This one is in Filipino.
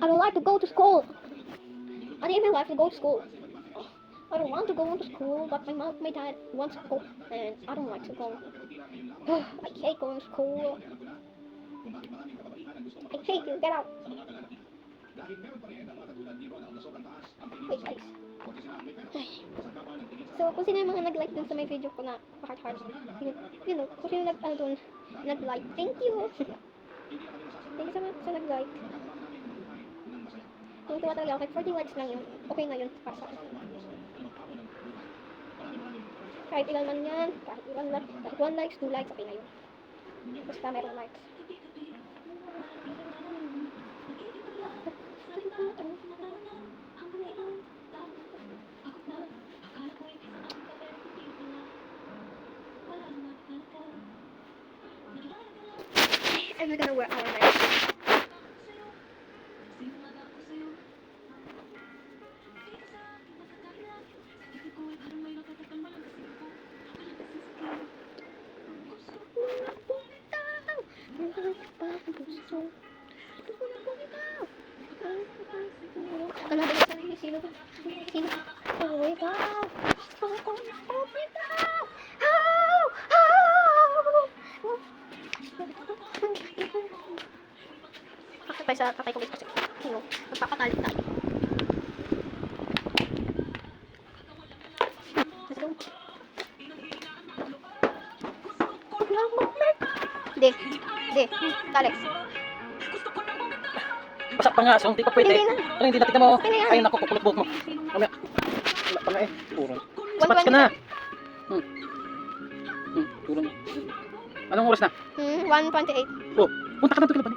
I don't like to go to school. I need my life to go to school. I don't want to go to school, but my dad wants to go, and I don't like to go. I hate going to school. I hate you. Get out. Wait, guys. So, kung sino yung mga nag-like dun sa may video ko na heart, you know, kung sino nag-like, thank you. Thank you so much sa nag-like. Kung tuwa talaga ako, 40 likes lang yun. Okay na yun para sa akin. Kahit ilan man yan, kahit 1 likes, 2 likes, okay na yun. Basta meron likes. And we're gonna wear our next. Kala ba sa nila sino? Oh my God! Oh my God! Kakatay sa tatay ko kasi sino? Magpapakalit tayo. Let's go. Di, dali. Basak pa nga, so hindi pa pwede. Hindi na. Ano, hindi natin mo. Hindi na. Ayun ako, kukulot buhok mo. Mamaya. Wala pa nga eh. Puro. Spats ka na. Puro. Anong oras na? 1:28. Oh, punta ka na ito kila ba?